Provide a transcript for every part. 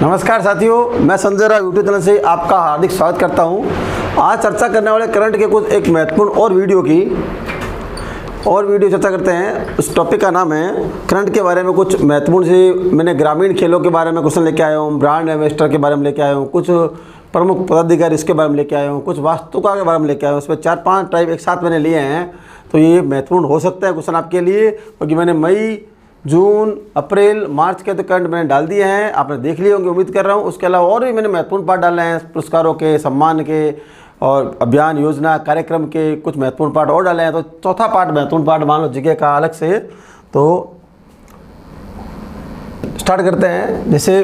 नमस्कार साथियों, मैं संजय राव यूट्यूब चैनल से आपका हार्दिक स्वागत करता हूं। आज चर्चा करने वाले करंट के कुछ एक महत्वपूर्ण और वीडियो चर्चा करते हैं। उस टॉपिक का नाम है करंट के बारे में कुछ महत्वपूर्ण से मैंने ग्रामीण खेलों के बारे में क्वेश्चन लेके आया हूँ, ब्रांड एम्बेसडर के बारे में लेके आया हूँ, कुछ प्रमुख पदाधिकारी इसके बारे में लेके आया हूँ, कुछ वास्तुका के बारे में लेके आया हूँ। उसमें 4-5 टाइप एक साथ मैंने लिए हैं, तो ये महत्वपूर्ण हो सकता है क्वेश्चन आपके लिए, क्योंकि मैंने मई, जून, अप्रैल, मार्च के तो करंट मैंने डाल दिए हैं, आपने देख लिए होंगे उम्मीद कर रहा हूँ। उसके अलावा और भी मैंने महत्वपूर्ण पार्ट डाले हैं, पुरस्कारों के, सम्मान के और अभियान, योजना, कार्यक्रम के कुछ महत्वपूर्ण पार्ट और डाले हैं। तो चौथा पार्ट महत्वपूर्ण पार्ट मान लो जीके का अलग से। तो स्टार्ट करते हैं। जैसे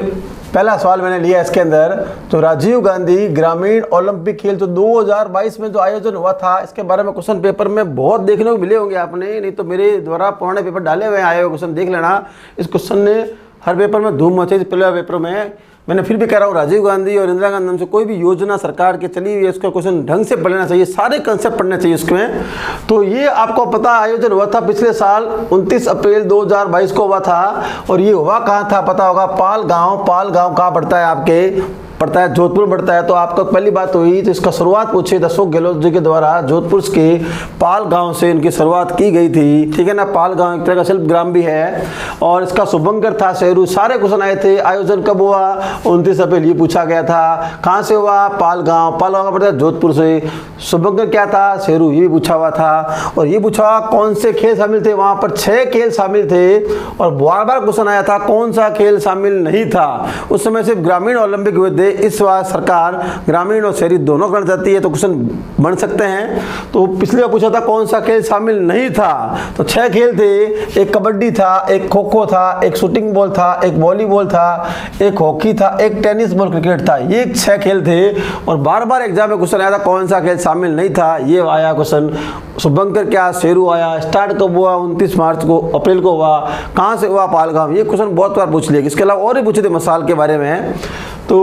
पहला सवाल मैंने लिया इसके अंदर, तो राजीव गांधी ग्रामीण ओलंपिक खेल जो 2022 में जो आयोजन हुआ था, इसके बारे में क्वेश्चन पेपर में बहुत देखने को मिले होंगे आपने, नहीं तो मेरे द्वारा पुराने पेपर डाले हुए आए हुए क्वेश्चन देख लेना। इस क्वेश्चन ने हर पेपर में धूम मचाई थी। पहले पेपर में मैंने फिर भी कह रहा हूँ, राजीव गांधी और इंदिरा गांधी नाम से कोई भी योजना सरकार की चली हुई है, उसका क्वेश्चन ढंग से पढ़ना चाहिए, सारे कंसेप्ट पढ़ने चाहिए उसमें। तो ये आपको पता आयोजन हुआ था पिछले साल 29 अप्रैल 2022 को हुआ था, और ये हुआ कहाँ था पता होगा, पाल गांव कहाँ पड़ता है, आपके पड़ता है जोधपुर पड़ता है। तो आपको पहली बात हुई, तो इसका शुरुआत पूछे अशोक गहलोत जी के द्वारा जोधपुर के पाल गांव से इनकी शुरुआत की गई थी, ठीक है ना। पाल गांव एक तरह का शिल्प ग्राम भी है, और इसका शुभंकर था शेरू। सारे क्वेश्चन आए थे। आयोजन कब हुआ, 29 अप्रैल, ये पूछा गया था। कहाँ से हुआ, पाल गांव का पड़ता है जोधपुर से। शुभंकर क्या था, शेरू, ये भी पूछा हुआ था। और ये पूछा हुआ कौन से खेल शामिल थे, वहां पर 6 खेल शामिल थे, और बार बार क्वेश्चन आया था कौन सा खेल शामिल नहीं था। उस समय सिर्फ ग्रामीण ओलंपिक हुए थे। इस बार सरकार ग्रामीण और शहरी दोनों करना चाहती है, तो क्वेश्चन बन सकते हैं। तो पिछले बार पूछा था कौन सा खेल शामिल नहीं था, तो 6 खेल थे। एक कबड्डी था, एक खो खो था, एक शूटिंग बॉल था, एक वॉलीबॉल था, एक हॉकी था, एक टेनिस बॉल क्रिकेट था। ये 6 खेल थे, और बार बार एग्जाम में क्वेश्चन आया था कौन सा खेल शामिल नहीं था। ये आया क्वेश्चन। शुभंकर क्या, शेरू आया। स्टार्ट कब हुआ, 29 अप्रैल को हुआ। कहाँ से हुआ, पालगांव। ये क्वेश्चन बहुत बार पूछ लिया। इसके अलावा और भी पूछे थे मसाल के बारे में। तो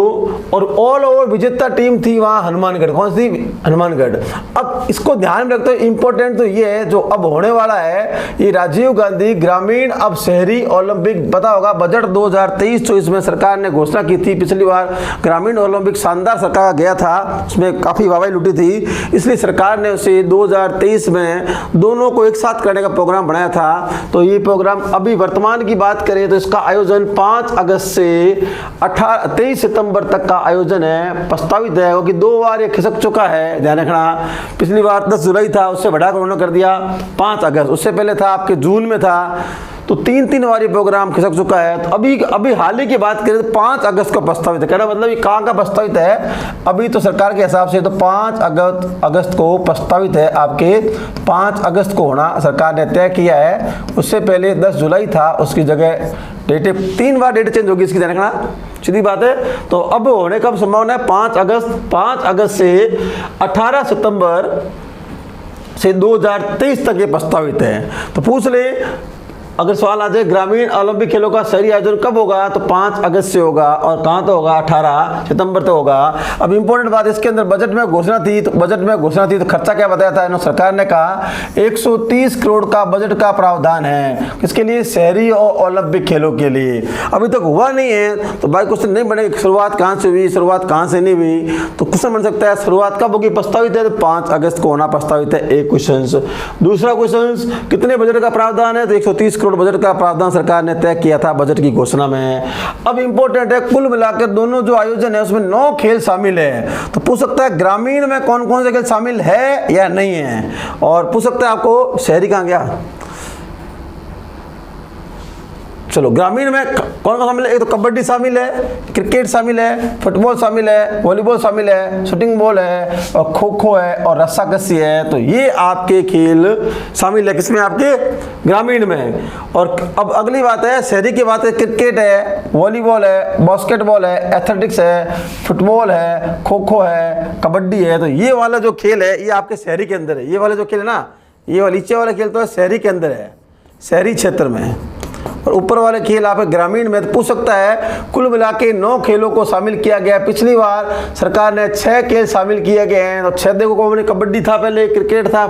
और ऑल ओवर विजेता टीम थी वहां हनुमानगढ़। कौन सी, हनुमानगढ़। अब इसको ध्यान में रखते हो, इंपॉर्टेंट तो ये है जो अब होने वाला है, ये राजीव गांधी ग्रामीण अब शहरी ओलंपिक। पता होगा बजट 2023-24 में सरकार ने घोषणा की थी। पिछली बार ग्रामीण ओलंपिक शानदार सरकार गया था, उसमें काफी वाहवाही लुटी थी, इसलिए सरकार ने उसे 2023 में दोनों को एक साथ करने का प्रोग्राम बनाया था। तो ये प्रोग्राम अभी वर्तमान की बात करें तो इसका आयोजन 5 अगस्त से 23 सितंबर तक का आयोजन है। प्रस्तावित है, क्योंकि 2 बार ये खिसक चुका है, ध्यान रखना। पिछली बार 10 जुलाई था, उससे बढ़ाकर उन्होंने कर दिया 5 अगस्त। उससे पहले था आपके जून में था। तो 3 बार ये प्रोग्राम खिसक चुका है। तो अभी हाल ही की बात करें तो 5 अगस्त को प्रस्तावित है। कहना मतलब ये कहाँ का प्रस्तावित है, अभी तो सरकार के हिसाब से तो 5 अगस्त को प्रस्तावित है। आपके 5 अगस्त को होना सरकार ने तय किया है। उससे पहले 10 जुलाई था, उसकी जगह डेट 3 बार डेट चेंज होगी, इसकी ध्यान रखना, सीधी बात है। तो अब होने का संभावना है 5 अगस्त से 18 सितंबर से 2023 तक ये प्रस्तावित है। तो पूछ ले, अगर सवाल आ जाए ग्रामीण ओलंपिक खेलों का शहरी आयोजन कब होगा, तो 5 अगस्त से होगा, और कहाँ तो होगा, 18 सितंबर तो होगा। अब इंपॉर्टेंट बात, इसके अंदर बजट में घोषणा थी, तो खर्चा क्या बताया था सरकार ने, कहा 130 करोड़ का बजट का प्रावधान है। किसके लिए, शहरी और ओलंपिक खेलों के लिए। अभी तक हुआ नहीं है, तो भाई क्वेश्चन नहीं बनेगा शुरुआत कहाँ से हुई, शुरुआत कहाँ से नहीं हुई। तो क्वेश्चन बन सकता है शुरुआत कब होगी, प्रस्तावित है तो 5 अगस्त को होना प्रस्तावित है। एक क्वेश्चन। दूसरा क्वेश्चन, कितने बजट का प्रावधान है, तो 130 करोड़ बजट का प्रावधान सरकार ने तय किया था बजट की घोषणा में। अब इंपॉर्टेंट है, कुल मिलाकर दोनों जो आयोजन है उसमें 9 खेल शामिल है। तो पूछ सकता है ग्रामीण में कौन कौन से खेल शामिल है या नहीं है, और पूछ सकता है आपको शहरी कहाँ गया। चलो, ग्रामीण में कौन कौन शामिल है, एक तो कबड्डी शामिल है, क्रिकेट शामिल है, फुटबॉल शामिल है, वॉलीबॉल शामिल है, शूटिंग बॉल है, और खो खो है, और रस्साकसी है। तो ये आपके खेल शामिल है किसमें, आपके ग्रामीण में। और अब अगली बात है शहरी की बात है, क्रिकेट है, वॉलीबॉल है, बास्केटबॉल है, एथलेटिक्स है, फुटबॉल है, खो खो है, कबड्डी है। तो ये वाला जो खेल है ये आपके शहरी के अंदर है। ये वाला जो खेल है ना, ये नीचे वाला खेल तो शहरी के अंदर है, शहरी क्षेत्र में। और ऊपर वाले खेल आप ग्रामीण में तो पूछ सकता है। कुल मिला के 9 खेलों को शामिल किया गया। पिछली बार सरकार ने 6 खेल शामिल किए गए हैं। तो 6 देखो को कबड्डी था, पहले क्रिकेट था,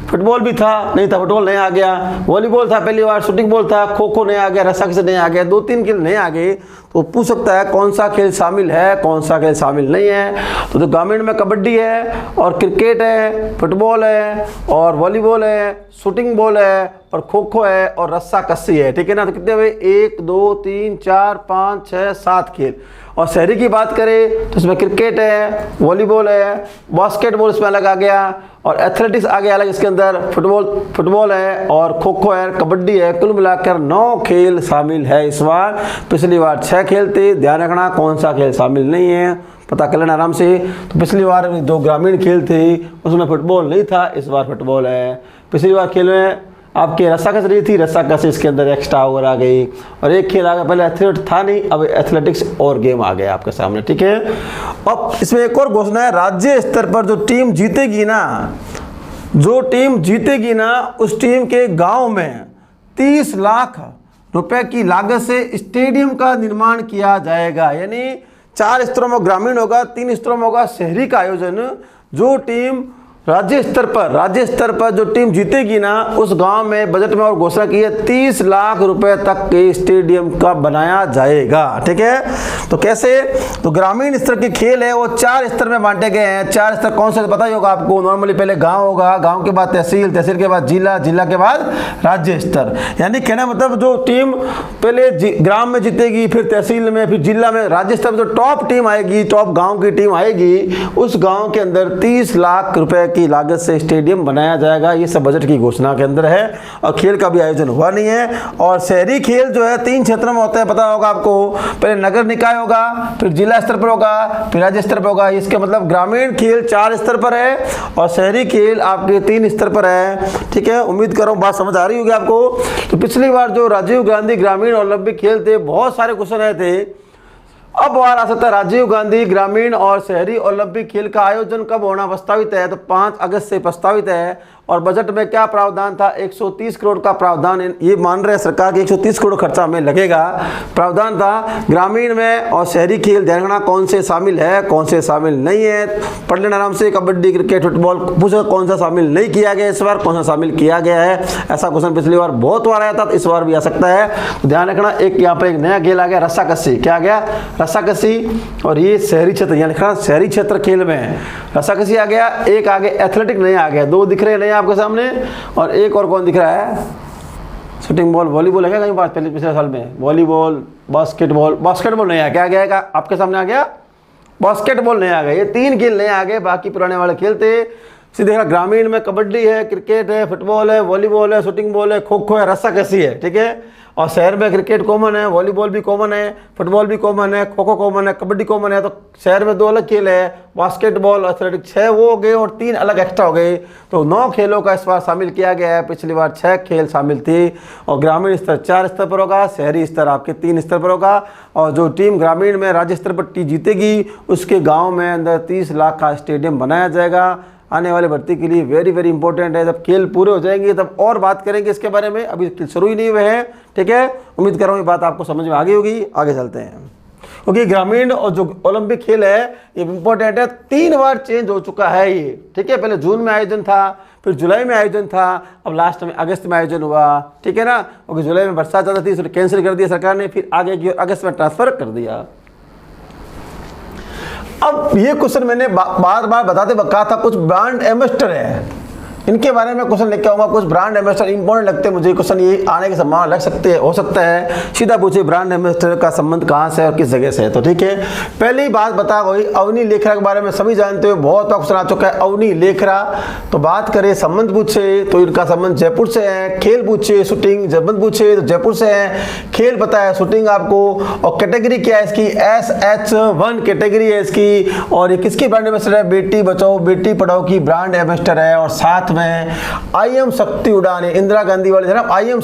फुटबॉल भी था, नहीं था फुटबॉल नहीं आ गया, वॉलीबॉल था पहली बार, शूटिंग बॉल था, खो खो नहीं आ गया, रस्साकशी नहीं आ गया, 2-3 खेल नहीं आ गए। तो पूछ सकता है कौन सा खेल शामिल है, कौन सा खेल शामिल नहीं है। तो ग्रामीण में कबड्डी है और क्रिकेट है, फुटबॉल है और वॉलीबॉल है, शूटिंग बॉल है और खो खो है और रस्साकशी है। ठीक है ना। तो कितने हुए? 1 2 3 4 5 6 7 खेल। और शहरी की बात करें तो इसमें क्रिकेट है, वॉलीबॉल है, बास्केटबॉल इसमें अलग आ गया और एथलेटिक्स आ गया अलग। इसके अंदर फुटबॉल है और खो खो है, कबड्डी है। कुल मिलाकर 9 खेल शामिल है इस बार। पिछली बार 6 खेल थे। ध्यान रखना कौन सा खेल शामिल नहीं है, पता कर लेना आराम से। तो पिछली बार जो ग्रामीण खेल थे उसमें फुटबॉल नहीं था, इस बार फुटबॉल है। पिछली बार खेल में आपकी रस्साकशी रही थी, रस्साकशी इसके अंदर एक्स्ट्रा ओवर आ गई। और एक खेल आ गया, पहले एथलेट था नहीं, अब एथलेटिक्स और गेम आ गया आपके सामने। ठीक है। अब इसमें एक और घोषणा है, राज्य स्तर पर जो टीम जीतेगी ना, उस टीम के गांव में 30 लाख रुपए की लागत से स्टेडियम का निर्माण किया जाएगा। यानी 4 स्तरों में ग्रामीण होगा, 3 स्तरों में होगा शहरी का आयोजन। जो टीम राज्य स्तर पर जो टीम जीतेगी ना, उस गांव में बजट में और घोषणा की है 30 लाख रुपए तक के स्टेडियम का बनाया जाएगा। ठीक है। तो कैसे? तो ग्रामीण स्तर के खेल है वो 4 स्तर में बांटे गए हैं। 4 स्तर कौन से पता ही होगा आपको। नॉर्मली पहले गांव होगा, गांव के बाद तहसील, तहसील के बाद जिला, जिला के बाद राज्य स्तर। यानी कहना मतलब जो टीम पहले ग्राम में जीतेगी, फिर तहसील में, फिर जिला में, राज्य स्तर में जो टॉप टीम आएगी, टॉप गाँव की टीम आएगी, उस गाँव के अंदर 30 लाख रुपए की लागत से स्टेडियम बनाया जाएगा। ये सब बजट की घोषणा के अंदर है। और खेल का भी आयोजन हुआ नहीं है। और शहरी खेल जो है 3 क्षेत्रों में होता है, पता होगा आपको। पहले नगर निकाय होगा, फिर जिला स्तर पर होगा, फिर राज्य स्तर पर होगा। इसके मतलब ग्रामीण खेल 4 स्तर पर है और शहरी खेल आपके 3 स्तर पर है। ठीक है। उम्मीद कर रहा हूँ बात समझ आ रही होगी आपको। तो पिछली बार जो राजीव गांधी ग्रामीण ओलंपिक खेल थे, बहुत सारे क्वेश्चन आए थे। अब बार आ सकता है राजीव गांधी ग्रामीण और शहरी ओलंपिक खेल का आयोजन कब होना प्रस्तावित है। तो 5 अगस्त से प्रस्तावित है। और बजट में क्या प्रावधान था? 130 करोड़ का प्रावधान। ये मान रहे हैं सरकार की 130 करोड़ खर्चा हमें लगेगा। प्रावधान था ग्रामीण में और शहरी खेल। ध्यान रखना कौन से शामिल है, कौन से शामिल नहीं है। पढ़ लेना आराम से। कबड्डी, क्रिकेट, फुटबॉल पूछो कौन सा शामिल नहीं किया गया इस बार, कौन सा शामिल किया गया है। ऐसा क्वेश्चन पिछली बार बहुत बार आया था, तो इस बार भी आ सकता है। तो ध्यान रखना। एक यहाँ पर एक नया खेल आ गया, रस्साकशी। क्या आ गया? रस्साकशी। और ये शहरी क्षेत्र, यहाँ लिखना शहरी क्षेत्र खेल में रस्साकशी आ गया। एक आगे एथलेटिक नहीं आ गया। 2 दिख रहे हैं नहीं आपके सामने। और एक और कौन दिख रहा है? शूटिंग बॉल, वॉलीबॉल है क्या कहीं बात? पिछले साल में वॉलीबॉल, बास्केटबॉल नहीं आया। क्या गया आपके सामने आ गया? बास्केटबॉल नहीं आ गया। ये 3 खेल नहीं आ गए, बाकी पुराने वाले खेल थे। सीधे देखा ग्रामीण में कबड्डी है, क्रिकेट है, फुटबॉल है, वॉलीबॉल है, शूटिंग बॉल है, खो खो है, रस्साकशी है। ठीक है। और शहर में क्रिकेट कॉमन है, वॉलीबॉल भी कॉमन है, फुटबॉल भी कॉमन है, खो खो कॉमन है, कबड्डी कॉमन है। तो शहर में 2 अलग खेल है, बास्केटबॉल, एथलेटिक्स 6 वो हो गए और 3 अलग एक्स्ट्रा हो गए। तो 9 खेलों का इस बार शामिल किया गया है। पिछली बार 6 खेल शामिल थे। और ग्रामीण स्तर 4 स्तर पर होगा, शहरी स्तर आपके 3 स्तर पर होगा। और जो टीम ग्रामीण में राज्य स्तर पर जीतेगी, उसके गाँव में अंदर 30 लाख का स्टेडियम बनाया जाएगा। आने वाली भर्ती के लिए वेरी वेरी इंपॉर्टेंट है। जब खेल पूरे हो जाएंगे तब और बात करेंगे इसके बारे में, अभी शुरू ही नहीं हुए हैं। ठीक है। उम्मीद कर रहा हूँ ये बात आपको समझ में आ गई होगी। आगे चलते हैं, क्योंकि ग्रामीण और जो ओलंपिक खेल है ये इंपॉर्टेंट है। 3 बार चेंज हो चुका है ये। ठीक है। पहले जून में आयोजन था, फिर जुलाई में आयोजन था, अब लास्ट में अगस्त में आयोजन हुआ। ठीक है ना। क्योंकि जुलाई में बरसात ज़्यादा थी, इसलिए कैंसिल कर दिया सरकार ने, फिर आगे की अगस्त में ट्रांसफर कर दिया। अब ये क्वेश्चन मैंने बार बार बताते कहा था, कुछ ब्रांड एम्बेसडर है, इनके बारे में क्वेश्चन लेके आऊंगा। कुछ ब्रांड एम्बेसडर इंपॉर्टेंट लगते हैं मुझे, क्वेश्चन ये आने की संभावना लग सकते हैं, हो सकता है। सीधा पूछे ब्रांड एम्बेसडर का संबंध कहाँ से और किस जगह से है। तो ठीक है। पहली बात बता वही अवनी लेखरा के बारे में सभी जानते हो, बहुत क्वेश्चन आ चुका है अवनी लेखरा। तो बात करें संबंध पूछे तो इनका संबंध जयपुर से है। खेल पूछे शूटिंग, संबंध पूछे तो जयपुर से है। खेल पता है, शूटिंग आपको। और कैटेगरी क्या है इसकी? SH1 कैटेगरी है इसकी। और ये किसकी ब्रांड एम्बेसडर है? बेटी बचाओ बेटी पढ़ाओ की ब्रांड एम्बेसडर है। और साथ में IM शक्ति उड़ान है, इंदिरा गांधी वाले थे ना, IM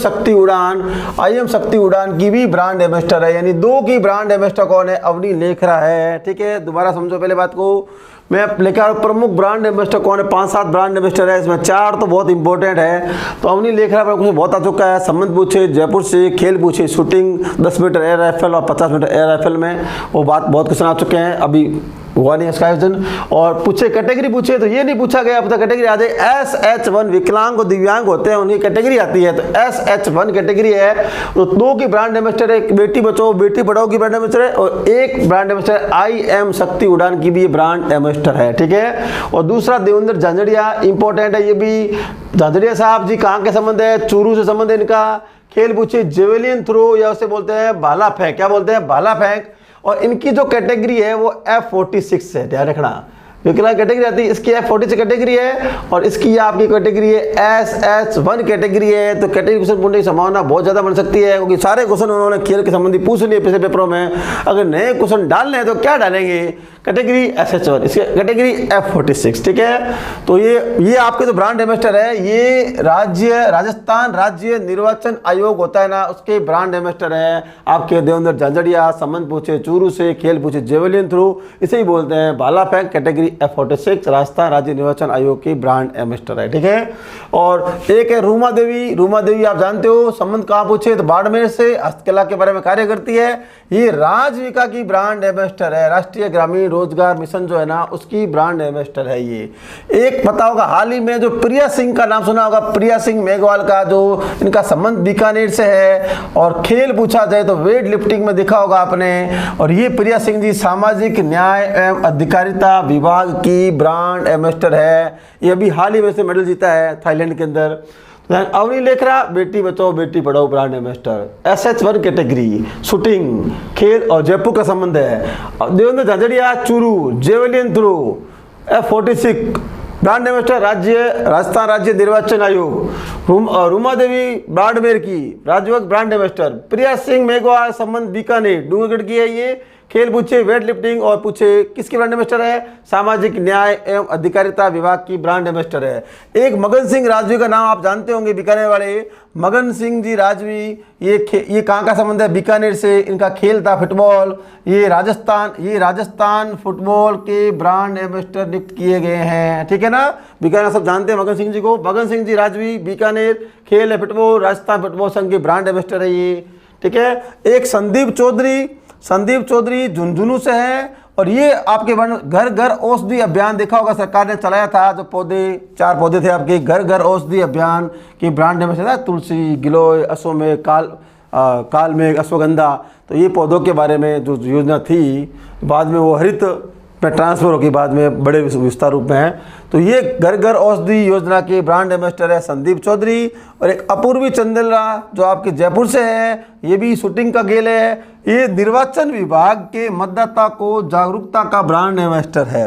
शक्ति उड़ान की भी ब्रांड एम्बेसडर है। यानी 2 की ब्रांड एम्बेसडर कौन है? अवनी लेखरा है। ठीक है। दोबारा समझो पहले बात को। मैं लेकर आ रहा हूं प्रमुख ब्रांड एम्बेसडर कौन है। 5-7 ब्रांड एम्बेसडर है, इसमें 4 तो बहुत इंपॉर्टेंट है। तो अवनी लेखरा पर कुछ बहुत आ चुका है। संबंध पूछे जयपुर से, खेल पूछे शूटिंग 10 मीटर एयर राइफल और 50 मीटर एयर राइफल में, वो बात बहुत क्वेश्चन आ चुके हैं, अभी हुआ नहीं इसका आयोजन। और पूछे कैटेगरी पूछे तो ये नहीं पूछा गया अब तक कैटेगरी आ जाए। SH1 विकलांग और दिव्यांग होते हैं उनकी कैटेगरी आती है, तो SH1 कैटेगरी है। तो 2 की ब्रांड एम्बेसडर है, बेटी बचाओ बेटी पढ़ाओ की ब्रांड एम्बेसडर है, और एक ब्रांड एम्बेसडर IM शक्ति उड़ान की भी ब्रांड एम्बेसडर है, ठीक है। और दूसरा देवेंद्र झांझड़िया, इंपॉर्टेंट है ये भी। झांझड़िया साहब जी कहाँ के संबंध है, चूरू से संबंध है इनका। खेल पूछे जेवेलियन थ्रो या उसे बोलते हैं भाला फेंक, क्या बोलते हैं भाला फेंक। और इनकी जो कैटेगरी है वो F46 है, ध्यान रखना। विकलांग कैटेगरी आती है, इसकी F46 कैटेगरी है और इसकी आपकी कैटेगरी है SH1 कैटेगरी है। तो कैटेगरी क्वेश्चन पूछने की संभावना बहुत ज़्यादा बन सकती है, क्योंकि सारे क्वेश्चन उन्होंने खेल के संबंधी पूछ लिए पिछले पेपरों में। अगर नए क्वेश्चन डालने हैं तो क्या डालेंगे, कैटेगरी SH1, इसकी कैटेगरी F46, ठीक है। तो ये आपके जो ब्रांड एम्बेसडर है ये राजस्थान राज्य निर्वाचन आयोग होता है ना, उसके ब्रांड एम्बेसडर है आपके देवेंद्र झांझड़िया। संबंध पूछे चूरू से, खेल पूछे जेवेलियन थ्रो, इसे ही बोलते हैं भाला फेंक, कैटेगरी F46 राजस्थान राज्य निर्वाचन आयोग की ब्रांड एम्बेसडर है, ठीक है। और एक है रूमा देवी। रूमा देवी आप जानते हो, संबंध कहाँ पूछे तो बाड़मेर से, हस्तकला के बारे में कार्य करती है। ये राजविका की ब्रांड एम्बेसडर है, राष्ट्रीय ग्रामीण रोजगार मिशन जो है ना उसकी ब्रांड एम्बेसडर है ये। एक पता होगा हाल ही में जो प्रिया सिंह का नाम सुना होगा, प्रिया सिंह मेघवाल का, जो इनका संबंध बीकानेर से है। और खेल पूछा जाए तो वेट लिफ्टिंग में देखा होगा आपने। और ये प्रिया सिंह जी सामाजिक न्याय एवं अधिकारिता विभाग की ब्रांड एम्बेसडर है। ये अभी हाल ही में से मेडल जीता है थाईलैंड के अंदर। Avani Lekhara Beti Bachao Beti Padhao brand ambassador, SH1 category, shooting, खेल और जयपुर का संबंध है। देवेंद्र झांझड़िया Churu, javelin throw, F46 brand ambassador Rajasthan राज्य निर्वाचन आयोग। रूमा देवी बाड़मेर की राज्यवर्ग ब्रांड एम्बेसडर। प्रिया सिंह मेघवाल संबंध बीकानेर डूंगरगढ़ की है ये। खेल पूछे वेट लिफ्टिंग और पूछे किसकी ब्रांड एम्बेसडर है, सामाजिक न्याय एवं अधिकारिता विभाग की ब्रांड एम्बेसडर है। एक मगन सिंह राजवी का नाम आप जानते होंगे, बीकानेर वाले मगन सिंह जी राजवी। ये कहाँ का संबंध है, बीकानेर से। इनका खेल था फुटबॉल। ये राजस्थान फुटबॉल के ब्रांड एम्बेसडर नियुक्त किए गए हैं, ठीक है ना। बीकानेर सब जानते हैं मगन सिंह जी को। मगन सिंह जी राजवी बीकानेर, खेल है फुटबॉल, राजस्थान फुटबॉल संघ के ब्रांड एम्बेसडर है ये, ठीक है। एक संदीप चौधरी झुंझुनू से है। और ये आपके घर घर औषधि अभियान देखा होगा, सरकार ने चलाया था, जो 4 पौधे थे आपके घर घर औषधि अभियान की ब्रांड एम्बेसडर है तुलसी, गिलोय, अश्वमेघ, कालमेघ, अश्वगंधा। तो ये पौधों के बारे में जो योजना थी, बाद में वो हरित में ट्रांसफर होगी, बाद में बड़े विस्तार रूप में है। तो ये घर घर औषधि योजना के ब्रांड एम्बेसडर है संदीप चौधरी। और एक अपूर्वी चंदेला जो आपके जयपुर से है, ये भी शूटिंग का खेल है। ये निर्वाचन विभाग के मतदाता को जागरूकता का ब्रांड एम्बेसडर है,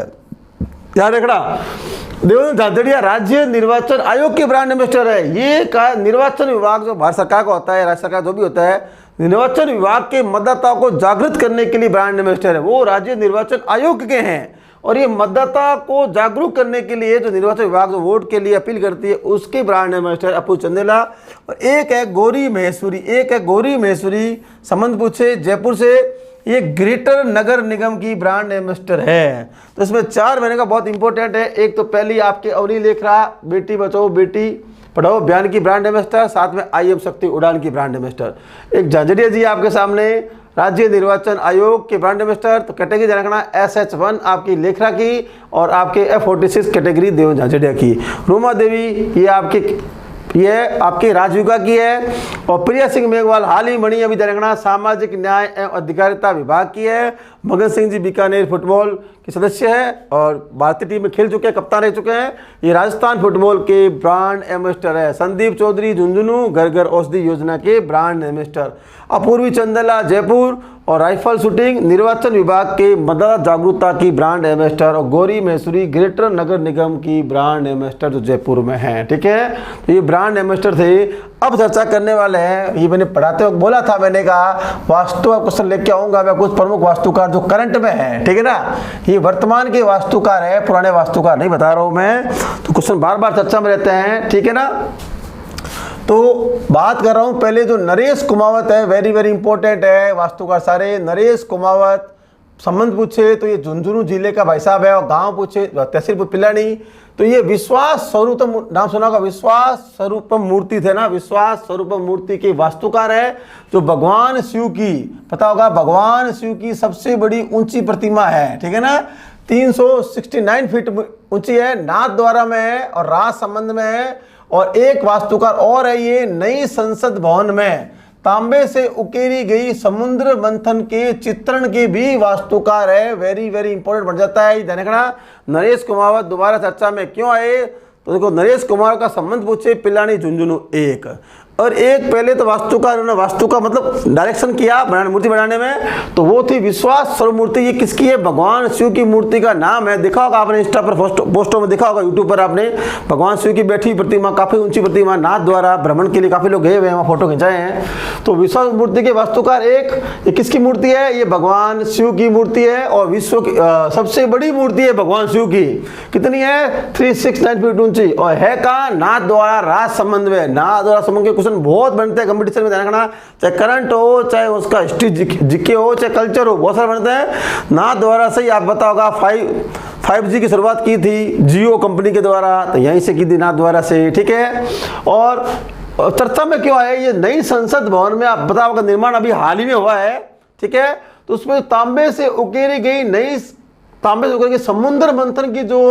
ध्यान रखना। देवेंद्र झांझड़िया राज्य निर्वाचन आयोग के ब्रांड एम्बेसडर है। ये का निर्वाचन विभाग जो भारत सरकार का होता है, राज्य सरकार जो भी होता है, निर्वाचन विभाग के मतदाताओं को जागृत करने के लिए ब्रांड एम्बेसडर है, वो राज्य निर्वाचन आयोग के हैं। और ये मतदाता को जागरूक करने के लिए जो निर्वाचन विभाग जो वोट के लिए अपील करती है, उसके ब्रांड एम्बेसडर अपूर्व चंदेला। और एक है गौरी महेश्वरी, संबंध पूछे जयपुर से, ये ग्रेटर नगर निगम की ब्रांड एम्बेसडर है। तो इसमें 4 महीने का बहुत इंपॉर्टेंट है। एक तो पहली आपके अवनी लेखरा बेटी बचाओ बेटी पढ़ाओ अभियान की ब्रांड एम्बेसडर, साथ में IM शक्ति उड़ान की ब्रांड एम्बेसडर। एक झांझड़िया जी आपके सामने राज्य निर्वाचन आयोग के ब्रांड एम्बेसडर। तो कैटेगरी ध्यान रखना SH1 आपकी लेखरा की और आपके F46 कैटेगरी देवेंद्र झांझड़िया की। रूमा देवी ये आपकी राजविका की है। और प्रिया सिंह मेघवाल हाल ही बनी अभी तेलंगाना सामाजिक न्याय एवं अधिकारिता विभाग की है। मगन सिंह जी बीकानेर फुटबॉल के सदस्य है और भारतीय टीम में खेल चुके हैं, कप्तान रह चुके हैं। ये राजस्थान फुटबॉल के ब्रांड एम्बेसडर है। संदीप चौधरी झुंझुनू घर घर औषधि योजना के ब्रांड एम्बेसडर। अपूर्वी चंदेला जयपुर और राइफल शूटिंग निर्वाचन विभाग के मतदाता जागरूकता की ब्रांड एम्बेसडर। और गौरी महेश्वरी ग्रेटर नगर निगम की ब्रांड एम्बेसडर जो जयपुर में है, ठीक है। तो ये ब्रांड एम्बेसडर थे। अब चर्चा करने वाले हैं, ये मैंने पढ़ाते वक्त बोला था, मैंने कहा वास्तु क्वेश्चन लेके आऊंगा मैं, कुछ प्रमुख वास्तुकार जो करंट में है, ठीक है ना। ये वर्तमान के वास्तुकार है, पुराने वास्तुकार नहीं बता रहा हूं मैं। तो क्वेश्चन बार बार चर्चा में रहते हैं, ठीक है ना। तो बात कर रहा हूं पहले जो नरेश कुमावत है, वेरी वेरी इंपॉर्टेंट है वास्तुकार सारे। नरेश कुमावत संबंध पूछे तो ये झुंझुनू जिले का भाई साहब है, और गांव पूछे तहसील पिलानी तो ये विश्वास स्वरूपम, नाम सुना होगा, विश्वास स्वरूपम मूर्ति थे ना, विश्वास स्वरूपम मूर्ति के वास्तुकार है जो भगवान शिव की, पता होगा भगवान शिव की सबसे बड़ी ऊंची प्रतिमा है, ठीक है ना, 369 फीट ऊंची है, नाथ द्वारा में है और राज संबंध में है। और एक वास्तुकार और है, ये नई संसद भवन में तांबे से उकेरी गई समुद्र मंथन के चित्रण के भी वास्तुकार है। वेरी वेरी इंपॉर्टेंट बन जाता है। ध्यान रखना, नरेश कुमावत दोबारा चर्चा में क्यों आए, तो देखो नरेश कुमार का संबंध पूछे पिलानी झुंझुनू एक, और एक पहले तो वास्तुकार, उन्होंने वास्तु का मतलब डायरेक्शन किया बनाने, मूर्ति बनाने में, तो वो थी विश्वास स्वरूप मूर्ति। ये किसकी है, भगवान शिव की मूर्ति का नाम है। देखा होगा आपने इंस्टा पर पोस्टों में देखा होगा, यूट्यूब पर आपने भगवान शिव की बैठी प्रतिमा, काफी ऊंची प्रतिमा, नाथ द्वारा भ्रमण के लिए काफी लोग गए हुए हैं, वहाँ फोटो खिंचाए हैं। तो विश्वास मूर्ति के वास्तुकार एक, ये किसकी मूर्ति है, ये भगवान शिव की मूर्ति है, और विश्व की सबसे बड़ी मूर्ति है भगवान शिव की, कितनी है 369 फीट ऊंची, और है कहाँ, नाथ द्वारा राज संबंध में। नाथ द्वारा संबंध के क्वेश्चन बहुत बनते हैं कंपटीशन में, ध्यान रखना, चाहे करंट हो, चाहे उसका हिस्ट्री जीके हो, चाहे कल्चर हो, बहुत सारे बनते हैं। नाथ द्वारा से ही आप बताओगा 5G की शुरुआत की थी जियो कंपनी के द्वारा, तो यहीं से की थी नाथ द्वारा से, ठीक है। और चर्चा में क्यों आया, ये नई संसद भवन में आप बताओगा निर्माण अभी हाल ही में हुआ है, ठीक है। तो उसमें तांबे से उकेरी गई नई, तांबे से उकेरी गई समुद्र मंथन की जो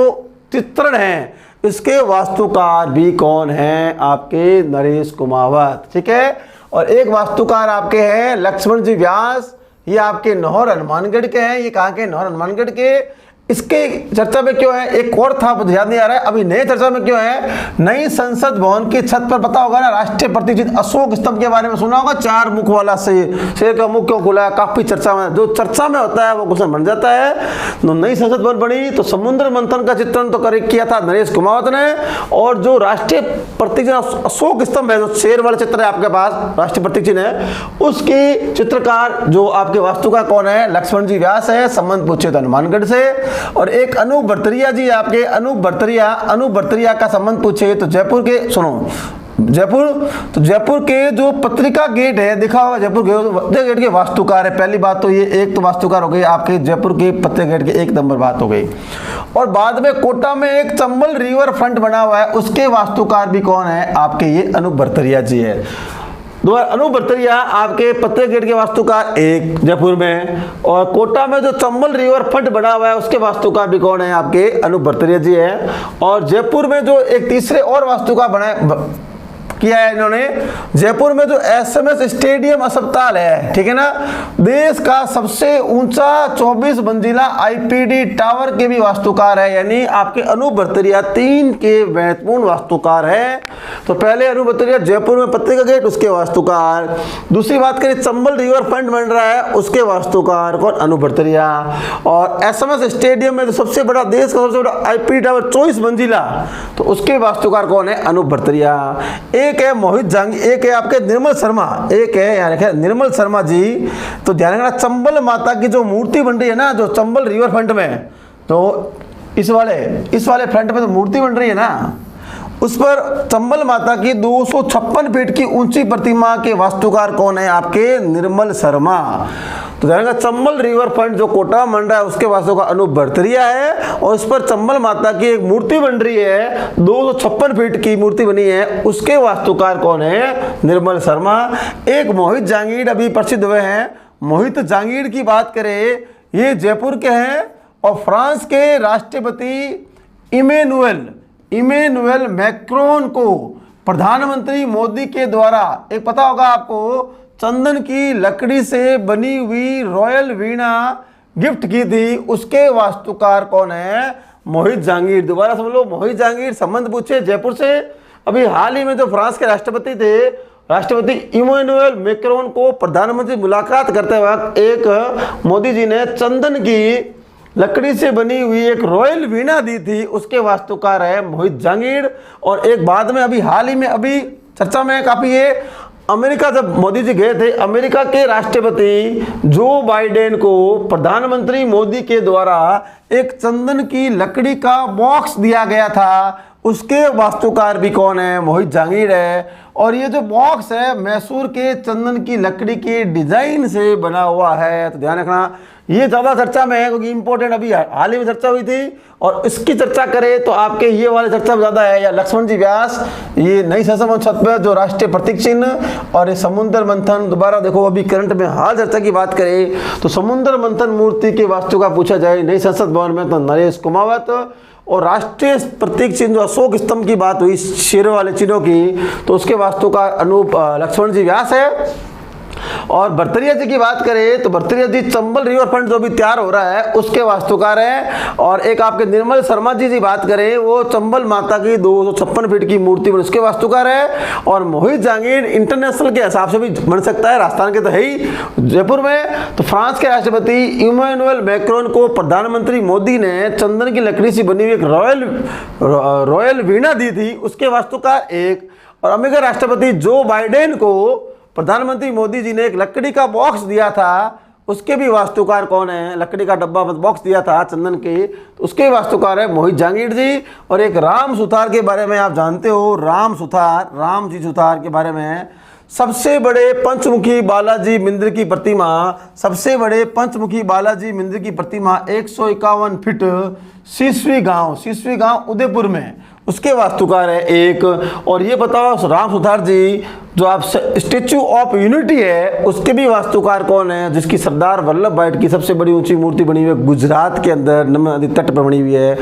चित्रण है, इसके वास्तुकार भी कौन हैं, आपके नरेश कुमावत, ठीक है। और एक वास्तुकार आपके हैं लक्ष्मण जी व्यास, ये आपके नौहर हनुमानगढ़ के हैं। ये कहाँ के, नौहर हनुमानगढ़ के। इसके चर्चा में क्यों है, एक और था याद नहीं आ रहा है, अभी नए चर्चा में क्यों है, नई संसद भवन की छत पर पता होगा ना, राष्ट्रीय प्रतिष्ठित अशोक स्तंभ के बारे में सुना होगा, 4 मुख वाला शेर का मुख क्यों खुला है, काफी चर्चा में, जो चर्चा में होता है वो क्वेश्चन बन जाता है। तो नई संसद भवन बनी तो समुद्र मंथन का चित्रण तो करेक्ट किया था नरेश कुमावत ने, और जो राष्ट्रीय प्रतीक अशोक स्तंभ है, जो शेर वाला चित्र है आपके पास, राष्ट्रीय प्रतीक चिन्ह है, उसकी चित्रकार जो आपके वास्तुकार कौन है, लक्ष्मण जी व्यास है। संबंध पूछे तो हनुमानगढ़ से। और एक अनूप भरतरिया जी आपके, अनूप भरतरिया का संबंध पूछे तो जयपुर के, सुनो जयपुर, तो जयपुर के जो पत्रिका गेट है, दिखा होगा जयपुर गेट के वास्तुकार है। पहली बात तो ये एक तो वास्तुकार हो गई आपके जयपुर के पत्रिका गेट के, एक नंबर बात हो गई। और बाद में कोटा में एक चंबल रिवर फ्रंट बना हुआ है, उसके वास्तुकार भी कौन है, आपके ये अनूप भरतरिया जी है। अनूप भरतरिया आपके पत्रिका गेट के वास्तुकार एक जयपुर में, और कोटा में जो चंबल रिवर फ्रंट बना हुआ है उसके वास्तुकार भी कौन है, आपके अनूप भरतरिया जी है। और जयपुर में जो एक तीसरे और वास्तुकार बना किया है इन्होंने, जयपुर में जो SMS स्टेडियम अस्पताल है, ठीक है ना, देश का सबसे ऊंचा 24 मंजिला IPD टावर के भी वास्तुकार है, यानी आपके अनूप भरतरिया 3 के महत्वपूर्ण वास्तुकार है। तो पहले अनूप भरतरिया जयपुर में पत्रिका गेट, उसके वास्तुकार। दूसरी बात करें चंबल रिवर फ्रंट बन रहा है, उसके वास्तुकार कौन, अनूप भरतरिया। और SMS स्टेडियम में जो सबसे बड़ा, देश का सबसे बड़ा IPD टावर 24 मंजिला, तो उसके वास्तुकार कौन है, अनूप भरतरिया। एक है मोहित जहांगीर, एक है आपके निर्मल शर्मा, एक है यहाँ लिखा निर्मल शर्मा जी। तो ध्यान रखना, चंबल माता की जो मूर्ति बन रही है ना, जो चंबल रिवर फ्रंट में, तो इस वाले फ्रंट में तो मूर्ति बन रही है ना, उस पर चंबल माता की 256 फीट की ऊंची प्रतिमा के वास्तुकार कौन है, आपके निर्मल शर्मा। तो ध्यान रखना, चंबल रिवर फ्रंट जो कोटा बन रहा है उसके वास्तुकार अनूप भरतरिया है, और उस पर चंबल माता की एक मूर्ति बन रही है, 256 फीट की मूर्ति बनी है, उसके वास्तुकार कौन है, निर्मल शर्मा। एक मोहित जहांगीर अभी प्रसिद्ध हुए हैं, मोहित जहांगीर की बात करें, ये जयपुर के हैं, और फ्रांस के राष्ट्रपति इमैनुअल मैक्रोन को प्रधानमंत्री मोदी के द्वारा, एक पता होगा आपको, चंदन की लकड़ी से बनी हुई रॉयल वीणा गिफ्ट की थी, उसके वास्तुकार कौन है, मोहित जहांगीर। दोबारा समझ लो, मोहित जहांगीर। संबंध पूछे जयपुर से। अभी हाल ही में जो फ्रांस के राष्ट्रपति थे, राष्ट्रपति इमैनुअल मैक्रोन को प्रधानमंत्री मुलाकात करते वक्त एक मोदी जी ने चंदन की लकड़ी से बनी हुई एक रॉयल वीणा दी थी, उसके वास्तुकार है मोहित जहांगीर। और एक बाद में अभी हाल ही में अभी चर्चा में काफी है, अमेरिका जब मोदी जी गए थे, अमेरिका के राष्ट्रपति जो बाइडेन को प्रधानमंत्री मोदी के द्वारा एक चंदन की लकड़ी का बॉक्स दिया गया था, उसके वास्तुकार भी कौन है, मोहित जहांगीर है। और ये जो बॉक्स है मैसूर के चंदन की लकड़ी के डिजाइन से बना हुआ है। तो ध्यान रखना, ये ज़्यादा चर्चा में है क्योंकि इम्पोर्टेंट अभी हाल ही में चर्चा हुई थी, और इसकी चर्चा करें तो आपके ये वाले चर्चा में ज़्यादा है, या लक्ष्मण जी व्यास, ये नई संसद भवन छत पर जो राष्ट्रीय प्रतीक चिन्ह, और ये समुद्र मंथन। दोबारा देखो अभी करंट में हाल चर्चा की बात करें तो समुद्र मंथन मूर्ति के वास्तु का पूछा जाए नई संसद भवन में तो नरेश कुमावत, और राष्ट्रीय प्रतीक चिन्ह जो अशोक स्तंभ की बात हुई शेर वाले चिन्हों की, तो उसके वास्तुकार अनूप लक्ष्मण जी व्यास है। और भरतरिया जी की बात करें तो भरतरिया जी चंबल रिवर फ्रंट जो भी तैयार हो रहा है उसके वास्तुकार है। और एक आपके निर्मल शर्मा जी बात करें वो चंबल माता की 256 फीट की मूर्ति बन उसके वास्तुकार है। और मोहित जहांगीर इंटरनेशनल के हिसाब से भी बन सकता है, राजस्थान के तो है ही जयपुर में। तो फ्रांस के राष्ट्रपति इमैनुअल मैक्रोन को प्रधानमंत्री मोदी ने चंदन की लकड़ी से बनी हुई एक रॉयल वीणा दी थी, उसके वास्तुकार एक। और अमेरिका राष्ट्रपति जो बाइडेन को प्रधानमंत्री मोदी जी ने एक लकड़ी का बॉक्स दिया था, उसके भी वास्तुकार कौन है? लकड़ी का डब्बा बॉक्स दिया था चंदन के, तो उसके वास्तुकार है मोहित जहांगीर जी। और एक राम सुथार के बारे में आप जानते हो, राम सुथार, राम जी सुथार के बारे में, सबसे बड़े पंचमुखी बालाजी मंदिर की प्रतिमा, सबसे बड़े पंचमुखी बालाजी मंदिर की प्रतिमा 151 फीट सीसवी गांव उदयपुर में, उसके वास्तुकार है एक। और ये बताओ राम सुथार जी जो आप स्टेचू ऑफ यूनिटी है उसके भी वास्तुकार कौन है? जिसकी सरदार वल्लभ भाई की सबसे बड़ी ऊंची मूर्ति बनी हुई है गुजरात के अंदर नर्मदा नदी तट पर बनी हुई है।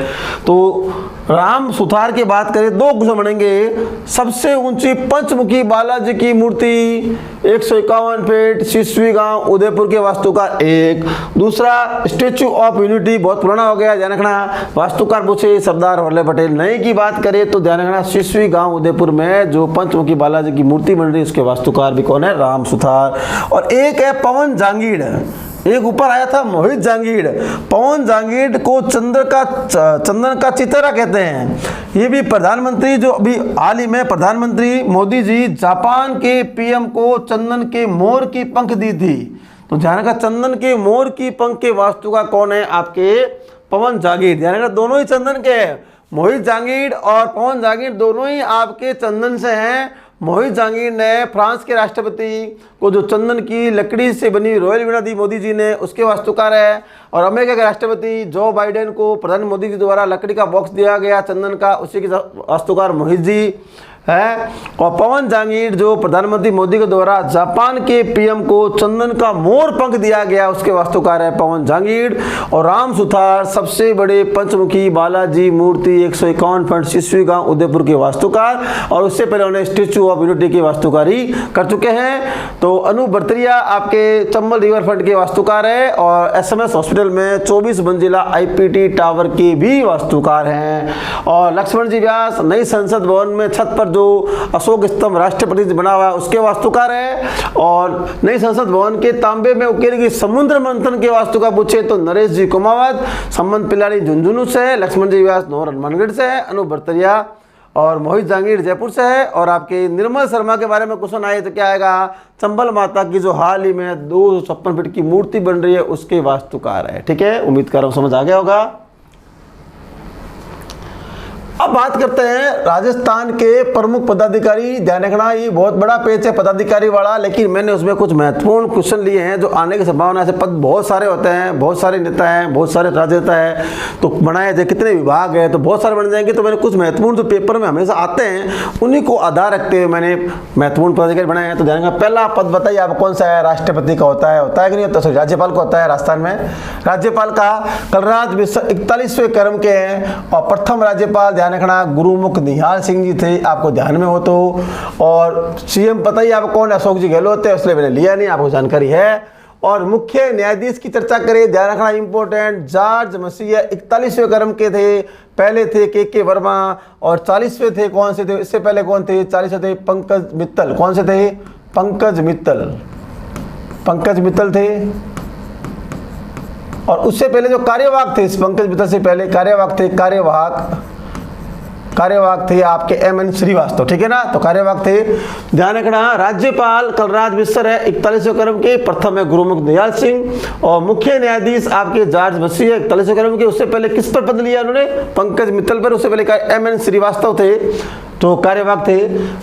तो राम सुथार की बात करें दो क्वेश्चन बनेंगे, सबसे ऊंची पंचमुखी बालाजी की मूर्ति 151 फीट सीसवी गांव उदयपुर के वास्तुकार एक। दूसरा स्टेचू ऑफ यूनिटी बहुत पुराना हो गया, ध्यान रखना, वास्तुकार पूछे सरदार वल्लभ पटेल। नए की बात करें तो ध्यान रखना सीसवी गांव उदयपुर में जो पंचमुखी बालाजी की मूर्ति बन रही है उसके वास्तुकार भी कौन है? राम सुथार। और एक है पवन जहांगीर, एक ऊपर आया था मोहित जहांगीर। पवन जहांगीर को चंदन का चितरा कहते हैं। ये भी प्रधानमंत्री जो अभी हाल ही में प्रधानमंत्री मोदी जी जापान के पीएम को चंदन के मोर की पंख दी थी। तो ध्यान रखा चंदन के मोर की पंख के वास्तुकार कौन है? आपके पवन जहांगीर। ध्यान रखा दोनों ही चंदन के हैं, मोहित जहांगीर और पवन जहांगीर दोनों ही आपके चंदन से हैं। मोहित जहांगीर ने फ्रांस के राष्ट्रपति को जो चंदन की लकड़ी से बनी रॉयल वीणा दी मोदी जी ने, उसके वास्तुकार है। और अमेरिका के राष्ट्रपति जो बाइडेन को प्रधानमंत्री मोदी जी द्वारा लकड़ी का बॉक्स दिया गया चंदन का, उसी के वास्तुकार मोहित जी है। और पवन जहांगीर जो प्रधानमंत्री मोदी के द्वारा जापान के पीएम को चंदन का मोर पंख दिया गया, उसके वास्तुकार है पवन जहांगीर। और राम सुथार सबसे बड़े पंचमुखी बालाजी मूर्ति 151 फीट सीसवी गांव उदयपुर के वास्तुकार, और उससे पहले उन्हें स्टेचू ऑफ यूनिटी की वास्तुकारी कर चुके हैं। तो अनूप भरतरिया आपके चंबल रिवर फ्रंट के वास्तुकार है। और एसएमएस हॉस्पिटल में 24 मंजिला आईपीटी टावर के भी वास्तुकार हैं। और लक्ष्मण जी व्यास नई संसद भवन में छत पर जो अशोक स्तंभ राष्ट्रीय प्रतीक बना हुआ है उसके वास्तुकार है। और नई संसद भवन के तांबे में उकेरी समुद्र मंथन के वास्तुकार पूछे तो नरेश जी कुमावत, संबंध पिलानी झुंझुनू से है, लक्ष्मण जी व्यास नौर हनुमानगढ़ से है, अनूप भरतरिया और मोहित जहांगीर जयपुर से है। और आपके निर्मल शर्मा के बारे में क्वेश्चन आए तो क्या आएगा? चंबल माता की जो हाल ही में 256 फीट की मूर्ति बन रही है उसके वास्तुकार है। ठीक है, उम्मीद कर रहा हूं समझ आ गया होगा। अब बात करते हैं राजस्थान के प्रमुख पदाधिकारी। ध्यान रखना ये बहुत बड़ा पेज है पदाधिकारी वाला, लेकिन मैंने उसमें कुछ महत्वपूर्ण क्वेश्चन लिए हैं जो आने की संभावना है। पद बहुत सारे होते हैं, बहुत सारे नेता हैं, बहुत सारे राजनेता है, तो बनाए जाए कितने विभाग है तो बहुत सारे बन जाएंगे। तो मैंने कुछ महत्वपूर्ण जो पेपर में हमेशा आते हैं उन्हीं को आधार रखते हुए मैंने महत्वपूर्ण पदाधिकारी बनाए हैं। तो ध्यान रखना, पहला पद बताइए आप कौन सा है? राष्ट्रपति का होता है कि नहीं होता? राज्यपाल का होता है राजस्थान में। राज्यपाल का कलराज मिश्र 41वें क्रम के हैं। और प्रथम राज्यपाल ध्यान रखना गुरुमुख निहाल सिंह जी थे, आपको ध्यान में हो तो। और सीएम पता ही आपको कौन? अशोक जी गहलोत है, इसलिए मैंने लिया नहीं, आपको जानकारी है। और मुख्य न्यायाधीश की चर्चा करें, ध्यान रखना इंपॉर्टेंट, जॉर्ज मसीह 41वें क्रम के थे। पहले थे के वर्मा और 40वें थे कौन से थे? इससे पहले कौन थे? 40वें थे पंकज मित्तल। कौन से थे? पंकज मित्तल थे। और उससे पहले जो कार्यवाहक थे, पंकज मित्तल से पहले कार्यवाहक थे आपके एमएन श्रीवास्तव। ठीक है ना, तो कार्यवाहक थे। ध्यान रखना राज्यपाल कलराज मिश्र है 41वें क्रम के, प्रथम है गुरुमुख निहाल सिंह। और मुख्य न्यायाधीश आपके जॉर्ज मसीह 41वें क्रम के। उससे पहले किस पर पद लिया उन्होंने? पंकज मित्तल पर। उससे पहले एमएन श्रीवास्तव थे। तो कार्यवाहक थे।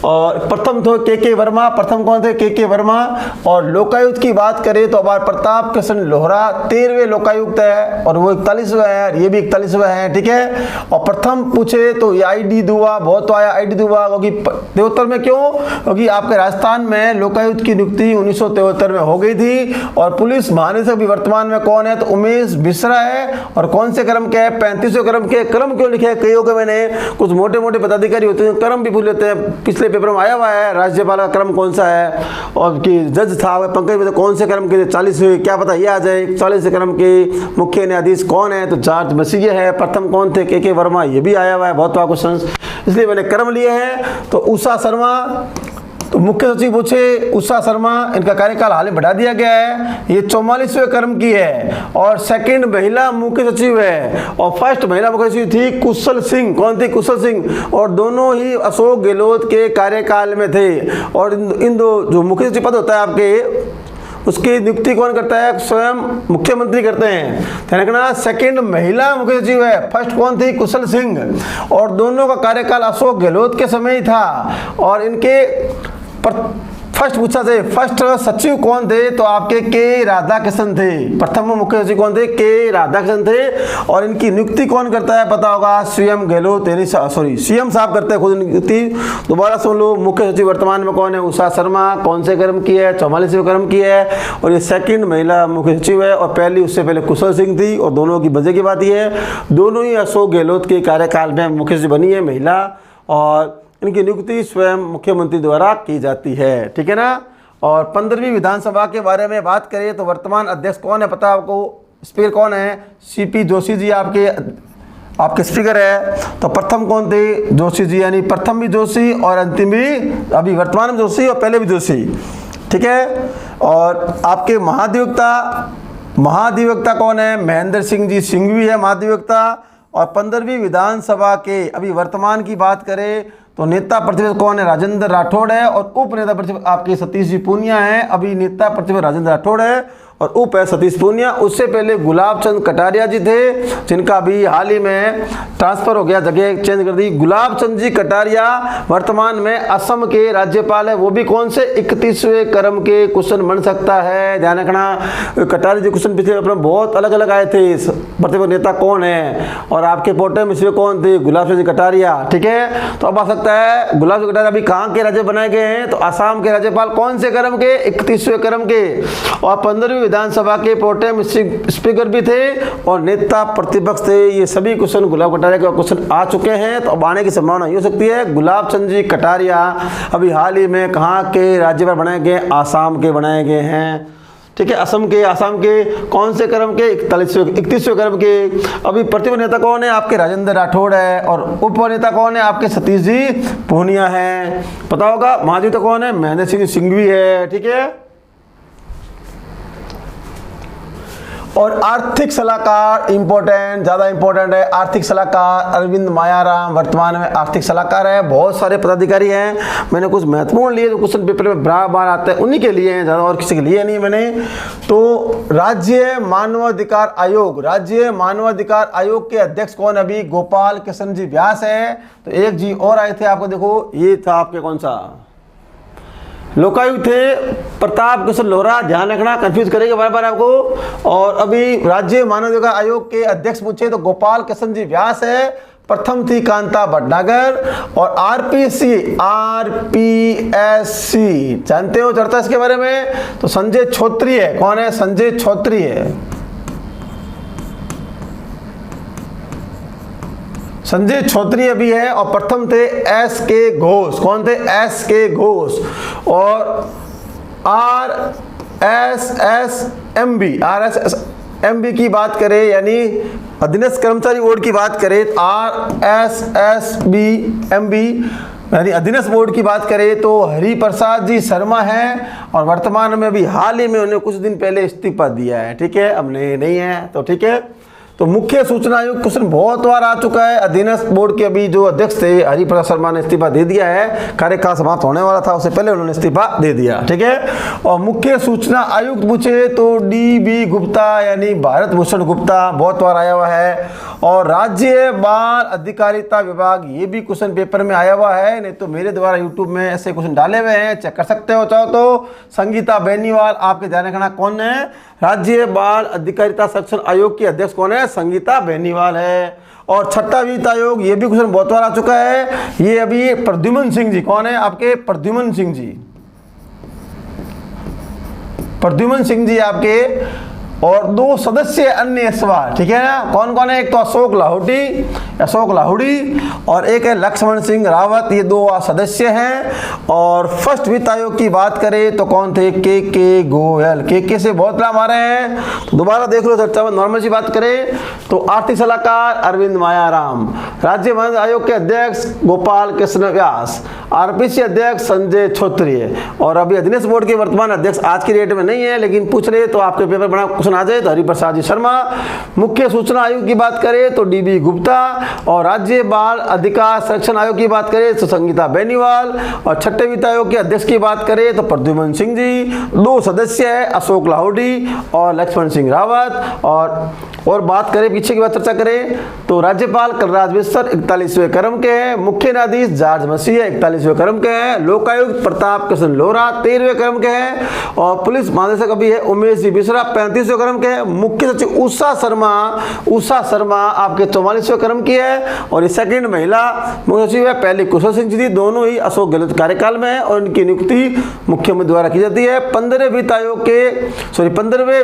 और प्रथम तो के वर्मा, प्रथम कौन थे? के वर्मा। और लोकायुक्त की बात करें तो हमारे प्रताप कृष्ण लोहरा 13वें लोकायुक्त है और वो 41वां है, ये भी 41वां है, ठीक है। और प्रथम पूछे तो ये ID दुआ, बहुत तो आया ID दुआ, क्योंकि 73 में क्यों? क्योंकि आपके राजस्थान में लोकायुक्त की नियुक्ति 1973 में हो गई थी। और पुलिस महानिदेशक भी वर्तमान में कौन है? तो उमेश बिश्रा है। और कौन से क्रम के है? 35वें क्रम के। क्रम क्यों लिखे? कईयों के मैंने कुछ मोटे मोटे पदाधिकारी होते हैं क्रम भी भूल लेते हैं। पिछले पेपर में आया हुआ है राज्यपाल का क्रम कौन सा है, और कि जज था पंकज में तो कौन से क्रम के 40वें, क्या पता ये आ जाए 40वें क्रम के मुख्य न्यायाधीश कौन है? तो जॉर्ज मसीह है। प्रथम कौन थे? के वर्मा, ये भी आया हुआ है बहुत क्वेश्चन, इसलिए मैंने क्रम लिए हैं। तो उषा शर्मा, तो मुख्य सचिव पूछे उषा शर्मा, इनका कार्यकाल हाल में बढ़ा दिया गया है, ये 44वें क्रम की है और सेकंड महिला मुख्य सचिव है। और फर्स्ट महिला मुख्य सचिव थी कुशल सिंह। कौन थी? कुशल सिंह। और दोनों ही अशोक गहलोत के कार्यकाल में थे। और इन दो जो मुख्य सचिव पद होता है आपके, उसकी नियुक्ति कौन करता है? स्वयं मुख्यमंत्री करते हैं। ध्यान रखना, सेकंड महिला मुख्य सचिव है, फर्स्ट कौन थी? कुशल सिंह। और दोनों का कार्यकाल अशोक गहलोत के समय ही था। और इनके फर्स्ट पूछा थे, फर्स्ट सचिव कौन थे? तो आपके के राधाकृष्णन थे। प्रथम मुख्य सचिव कौन थे? के राधाकृष्णन थे। और इनकी नियुक्ति कौन करता है? पता होगा, सीएम गहलोत, सॉरी सीएम साहब करते हैं खुद नियुक्ति। दोबारा सुन लो, मुख्य सचिव वर्तमान में कौन है? उषा शर्मा। कौन से क्रम की है? 44वें क्रम की है। और ये सेकंड महिला मुख्य सचिव है। और पहली, उससे पहले कुशल सिंह थी। और दोनों की मजे की बात यह है, दोनों ही अशोक गहलोत के कार्यकाल में मुख्य सचिव बनी है महिला। और इनकी नियुक्ति स्वयं मुख्यमंत्री द्वारा की जाती है, ठीक है ना। और 15वीं विधानसभा के बारे में बात करें तो वर्तमान अध्यक्ष कौन है? पता है आपको? स्पीकर कौन है? CP जोशी जी आपके स्पीकर है। तो प्रथम कौन थे? जोशी जी, यानी प्रथम भी जोशी और अंतिम भी अभी वर्तमान में जोशी और पहले भी जोशी, ठीक है। और आपके महाधिवक्ता कौन है? महेंद्र सिंह जी सिंघवी है महाधिवक्ता। और 15वीं विधानसभा के अभी वर्तमान की बात करें तो नेता प्रतिपक्ष कौन है? राजेंद्र राठौड़ है। और उप नेता प्रतिपक्ष आपके सतीश जी पूनिया है। अभी नेता प्रतिपक्ष राजेंद्र राठौड़ है और उप है सतीश पूनिया। उससे पहले गुलाब चंद कटारिया जी थे, जिनका भी हाल ही में ट्रांसफर हो गया, जगह चेंज कर दी। गुलाब चंद जी कटारिया वर्तमान में असम के राज्यपाल है। वो भी कौन से? 31वें क्रम के क्वेश्चन बन सकता है, ध्यान रखना। कटारिया जी क्वेश्चन पिछले अपने बहुत अलग अलग आए थे। प्रतिपक्ष नेता कौन है? और आपके पोटे में कौन थे? गुलाब चंद जी कटारिया, ठीक है। तो अब आ सकता है गुलाब चंद कटारिया अभी कहाँ के राज्य बनाए गए हैं? तो आसाम के राज्यपाल। कौन से क्रम के? 31वें क्रम के। और 15वीं विधानसभा के प्रोटेम स्पीकर भी थे और नेता प्रतिपक्ष थे। ये सभी क्वेश्चन गुलाब कटारिया के क्वेश्चन आ चुके हैं। तो अब आने की संभावना ये हो सकती है। गुलाब चंद जी कटारिया अभी हाल ही में कहाँ के राज्यपाल बनाए गए? आसाम के बनाए गए हैं, ठीक है। आसाम के कौन से क्रम के? 31वें क्रम के। अभी प्रतिपक्ष नेता कौन है? आपके राजेंद्र राठौड़ है। और उप नेता कौन है? आपके सतीश जी पूनिया है। पता होगा। महाधिवक्ता कौन है? महेंद्र सिंह सिंघवी है, ठीक है। और आर्थिक सलाहकार इंपॉर्टेंट, ज़्यादा इंपॉर्टेंट है। आर्थिक सलाहकार अरविंद मायाराम वर्तमान में आर्थिक सलाहकार है। बहुत सारे पदाधिकारी हैं, मैंने कुछ महत्वपूर्ण लिए जो क्वेश्चन पेपर में बार आते हैं उन्हीं के लिए हैं, ज़्यादा और किसी के लिए नहीं मैंने। तो राज्य मानवाधिकार आयोग के अध्यक्ष कौन? अभी गोपाल कृष्ण जी व्यास है। तो एक जी और आए थे आपको, देखो ये था आपके कौन सा लोकायुक्त थे? प्रताप कृष्ण लोहरा। ध्यान रखना, कंफ्यूज करेंगे बार बार आपको। और अभी राज्य मानवाधिकार आयोग के अध्यक्ष पूछे तो गोपाल कृष्ण जी व्यास है। प्रथम थी कांता भटनागर। और आरपीएससी जानते हो चर्चा इसके बारे में? तो संजय छोत्री है। कौन है? संजय छोत्री है। संजय छोत्री अभी है। और प्रथम थे SK घोष। कौन थे? SK घोष। और RSSMB की बात करें, यानी अधीनस्थ कर्मचारी बोर्ड की बात करें, RSSBMB यानी अधीनस्थ बोर्ड की बात करें तो हरिप्रसाद जी शर्मा है। और वर्तमान में अभी हाल ही में उन्हें कुछ दिन पहले इस्तीफा दिया है, ठीक है। अब नहीं है, तो ठीक है। तो मुख्य सूचना आयुक्त क्वेश्चन बहुत बार आ चुका है। अधीनस्थ बोर्ड के अभी जो अध्यक्ष थे हरिप्रसाद शर्मा ने इस्तीफा दे दिया है, कार्यकाल समाप्त होने वाला था, उससे पहले उन्होंने इस्तीफा दे दिया, ठीक है। और मुख्य सूचना आयुक्त पूछे तो डी.बी. गुप्ता यानी भारत भूषण गुप्ता, बहुत बार आया हुआ है। और राज्य बाल अधिकारिता विभाग, ये भी क्वेश्चन पेपर में आया हुआ है, नहीं तो मेरे द्वारा यूट्यूब में ऐसे क्वेश्चन डाले हुए हैं, चेक कर सकते हो चाहो तो। संगीता बेनीवाल, आपके ध्यान रखना कौन है, राज्य बाल अधिकारिता संरक्षण आयोग की अध्यक्ष कौन है, संगीता बेनीवाल है। और छठा वित्त आयोग, ये भी क्वेश्चन बहुत बार आ चुका है, ये अभी प्रद्युमन सिंह जी, कौन है आपके, प्रद्युमन सिंह जी, प्रद्युमन सिंह जी आपके। और 2 सदस्य अन्य इस बार, ठीक है ना, कौन कौन है, एक तो अशोक लाहुड़ी और एक है लक्ष्मण सिंह रावत, ये 2 सदस्य हैं। और फर्स्ट वित्त आयोग की बात करें तो कौन थे, के गोयल, के से बहुत नाम आ रहे हैं, तो दोबारा देख लो चर्चा में। नॉर्मल सी बात करें तो आर्थिक सलाहकार अरविंद मायाराम, राज्य वन आयोग के अध्यक्ष गोपाल कृष्ण व्यास, आरपीसी अध्यक्ष संजय छोत्रिय, और अभी अधीनस्थ बोर्ड के वर्तमान अध्यक्ष आज की डेट में नहीं है, लेकिन पूछ रहे तो आपके पेपर बना क्वेश्चन आ जाए तो हरिप्रसाद जी शर्मा। मुख्य सूचना आयोग की बात करें तो डी.बी. गुप्ता, और राज्य बाल अधिकार संरक्षण आयोग की बात करें तो संगीता बेनीवाल, और छठे वित्त आयोग के अध्यक्ष की बात करें तो प्रद्युमन सिंह जी। 2 सदस्य है अशोक लाहुड़ी और लक्ष्मण सिंह रावत। और बात करें पीछे की बात चर्चा करें तो राज्यपाल कलराज मिश्र 41वें क्रम के हैं, मुख्य न्यायाधीश जॉर्ज मसीह 41वें क्रम के हैं, लोकायुक्त प्रताप कृष्ण लोहरा 13वें क्रम के हैं, और पुलिस महानिदेशक अभी है उमेश जी मिश्रा 35वें क्रम के हैं, मुख्य सचिव उषा शर्मा आपके 44वें क्रम की है, और ये सेकंड महिला मुख्य सचिव है, पहले कुशल सिंह जी, दोनों ही अशोक गहलोत कार्यकाल में है, और इनकी नियुक्ति मुख्यमंत्री द्वारा की जाती है। 15वें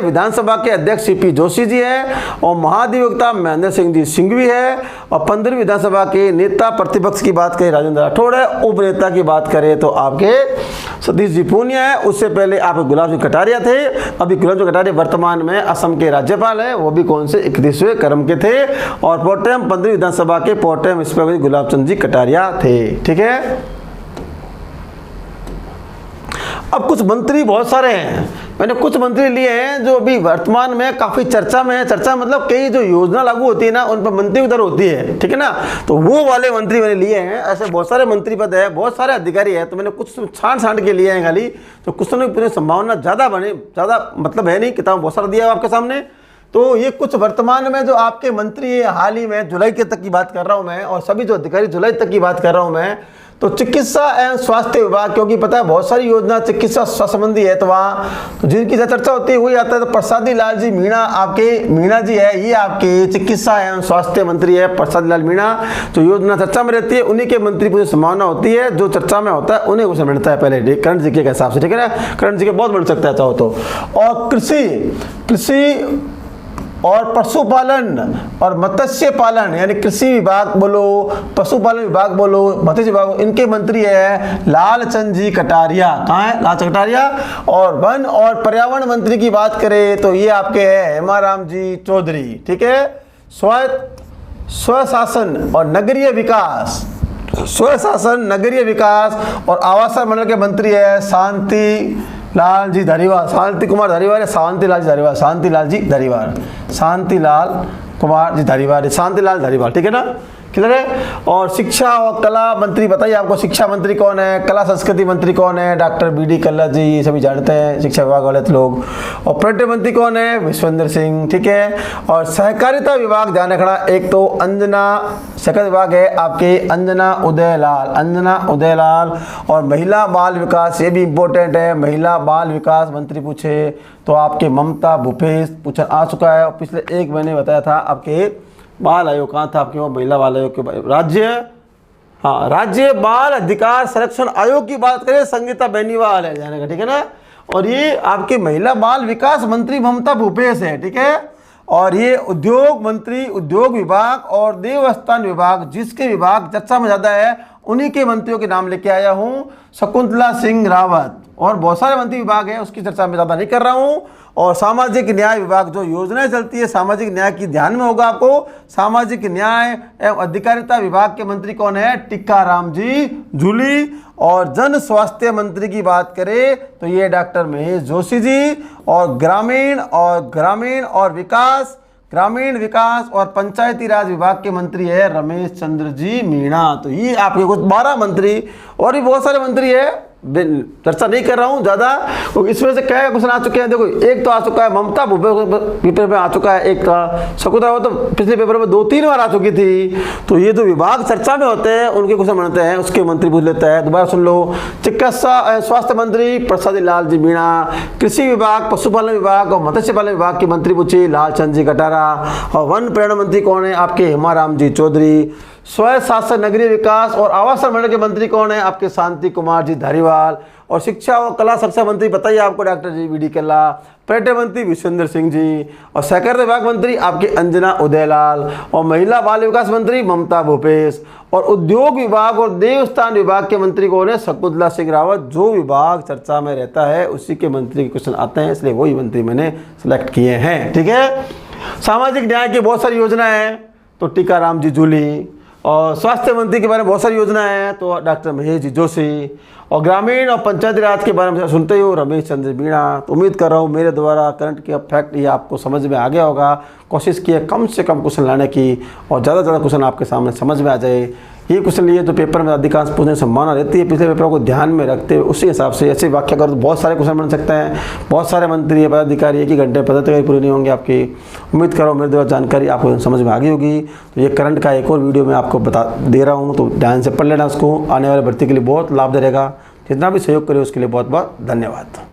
विधानसभा के अध्यक्ष सीपी जोशी जी है, और महाधिवक्ता महेंद्र सिंह जी सिंघवी है, और 15वीं विधानसभा के नेता प्रतिपक्ष की बात करें राजेंद्र राठौड़ है, उपनेता की बात करें तो आपके सतीश जी पूनिया है, उससे पहले आप गुलाब सिंह कटारिया थे, अभी गुलाब सिंह कटारिया वर्तमान में असम के राज्यपाल है, वो भी कौन से 31वें क्रम के थे, और प्रोटेम 15वीं विधानसभा के प्रोटेम स्पीकर गुलाब चंद जी कटारिया थे, ठीक है। अब कुछ मंत्री बहुत सारे हैं, मैंने कुछ मंत्री लिए हैं जो अभी वर्तमान में काफी चर्चा में है। चर्चा मतलब कई जो योजना लागू होती है ना, उन पर मंत्री उधर होती है, ठीक है ना, तो वो वाले मंत्री मैंने लिए हैं। ऐसे बहुत सारे मंत्री पद है, बहुत सारे अधिकारी है, तो मैंने कुछ छांट के लिए हैं खाली, तो कुछ तो संभावना ज्यादा मतलब है नहीं, किताब बहुत सारा दिया है आपके सामने। तो ये कुछ वर्तमान में जो आपके मंत्री है, हाल ही में जुलाई के तक की बात कर रहा हूं मैं, और सभी जो अधिकारी जुलाई तक की बात कर रहा हूं मैं, तो चिकित्सा एवं स्वास्थ्य विभाग, क्योंकि पता है बहुत सारी योजना चिकित्सा स्वास्थ्य संबंधी है, तो वहाँ तो जिनकी चर्चा होती है वही आता है। तो प्रसादी लाल जी मीणा, आपके मीणा जी है, ये आपके चिकित्सा एवं स्वास्थ्य मंत्री है, प्रसादी लाल मीणा, जो योजना चर्चा में रहती है उन्हीं के मंत्री की संभावना होती है, जो चर्चा में होता है उन्हें उसे मिलता है पहले करंट जीके के हिसाब से, ठीक है ना, करंट जीके बहुत मिल सकता है चाहो तो। और कृषि और पशुपालन और मत्स्य पालन, यानी कृषि विभाग बोलो, पशुपालन विभाग बोलो, मत्स्य विभाग, इनके मंत्री है लालचंद जी कटारिया। कहाँ है लालचंद कटारिया। और वन और पर्यावरण मंत्री की बात करें तो ये आपके है हेमाराम जी चौधरी, ठीक है। स्वशासन और नगरीय विकास, स्वशासन नगरीय विकास और आवासन मंडल के मंत्री है शांति लाल जी धारीवाल, शांति कुमार धारीवाल या शांतिलाल जी धारीवाल, शांतिलाल जी धारीवाल, शांतिलाल कुमार जी धारीवाल, शांतिलाल धारीवाल, ठीक है ना, क्लियर है। और शिक्षा और कला मंत्री बताइए आपको शिक्षा मंत्री कौन है, कला संस्कृति मंत्री कौन है, डॉक्टर बी.डी. कल्ला जी, ये सभी जानते हैं शिक्षा विभाग वाले लोग। और पर्यटन मंत्री कौन है, विश्वेंद्र सिंह, ठीक है। और सहकारिता विभाग ध्यान रखना, एक तो अंजना सहकारिता विभाग है आपके अंजना उदयलाल। और महिला बाल विकास, ये भी इंपॉर्टेंट है, महिला बाल विकास मंत्री पूछे तो आपके ममता भूपेश पूछा आ चुका है। पिछले एक महीने बताया था आपके बाल आयोग, कहाँ था आपके वो महिला बाल आयोग के राज्य बाल अधिकार संरक्षण आयोग की बात करें संगीता बेनीवाल है जाने का, ठीक है ना। और ये आपके महिला बाल विकास मंत्री ममता भूपेश है, ठीक है। और ये उद्योग मंत्री उद्योग विभाग और देवस्थान विभाग, जिसके विभाग चर्चा में ज्यादा है उन्हीं के मंत्रियों के नाम लेके आया हूं, शकुंतला सिंह रावत। और बहुत सारे मंत्री विभाग है, उसकी चर्चा में ज्यादा नहीं कर रहा हूं। और सामाजिक न्याय विभाग, जो योजनाएं चलती है सामाजिक न्याय की, ध्यान में होगा आपको, सामाजिक न्याय एवं अधिकारिता विभाग के मंत्री कौन है, टीकाराम जी जूली। और जन स्वास्थ्य मंत्री की बात करें तो ये डॉक्टर महेश जोशी जी। और ग्रामीण और विकास ग्रामीण विकास और पंचायती राज विभाग के मंत्री है रमेश चंद्र जी मीणा। तो ये आपके कुछ 12 मंत्री और भी बहुत सारे मंत्री है, चर्चा नहीं कर रहा हूँ ज़्यादा, इसमें से क्या क्वेश्चन आ चुके हैं। देखो एक तो आ चुका है ममता भूपेश पेपर में आ चुका है, एक का शकुंतला वो तो पिछले पेपर में 2-3 बार आ चुकी थी। तो ये जो विभाग चर्चा में होते हैं उनके क्वेश्चन बनते हैं, उसके मंत्री पूछ लेता है। दोबारा सुन लो, चिकित्सा स्वास्थ्य मंत्री प्रसाद लाल जी मीणा, कृषि विभाग, पशुपालन विभाग और मत्स्य पालन विभाग के मंत्री पूछे लालचंद जी कटारा, और वन पर्यटन मंत्री कौन है आपके हेमाराम जी चौधरी, स्वयं शासन नगरीय विकास और आवास मंडल के मंत्री कौन है आपके शांति कुमार जी धारीवाल, और शिक्षा और कला शिक्षा मंत्री बताइए आपको डॉक्टर जी वी डी कल्ला, पर्यटन मंत्री विश्वेंद्र सिंह जी, और सहकारिता विभाग मंत्री आपके अंजना उदयलाल, और महिला बाल विकास मंत्री ममता भूपेश, और उद्योग विभाग और देवस्थान विभाग के मंत्री कौन है शकुंतला सिंह रावत। जो विभाग चर्चा में रहता है उसी के मंत्री के क्वेश्चन आते हैं, इसलिए वही मंत्री मैंने सेलेक्ट किए हैं। ठीक है, सामाजिक न्याय की बहुत सारी योजनाएं हैं तो टीकाराम जी जूली, और स्वास्थ्य मंत्री के बारे में बहुत सारी योजनाएं हैं तो डॉक्टर महेश जी जोशी, और ग्रामीण और पंचायती राज के बारे में सुनते ही हो रमेश चंद्र मीणा। तो उम्मीद कर रहा हूँ मेरे द्वारा करंट के फैक्ट ये आपको समझ में आ गया होगा। कोशिश की है कम से कम क्वेश्चन लाने की और ज़्यादा से ज़्यादा क्वेश्चन आपके सामने समझ में आ जाए। ये क्वेश्चन लिए तो पेपर में अधिकांश पूछने की संभावना रहती है, पिछले पेपरों को ध्यान में रखते हुए उसी हिसाब से ऐसे व्याख्या करो तो बहुत सारे क्वेश्चन बन सकते हैं। बहुत सारे मंत्री पदाधिकारी एक ही घंटे पदाधिकारी पूरी नहीं होंगे आपकी। उम्मीद करो मेरे द्वारा जानकारी आपको समझ में आ गई होगी। तो ये करंट का एक और वीडियो मैं आपको बता दे रहा हूँ, तो ध्यान से पढ़ लेना उसको, आने वाले भर्ती के लिए बहुत लाभ देगा। जितना भी सहयोग करे उसके लिए बहुत बहुत धन्यवाद।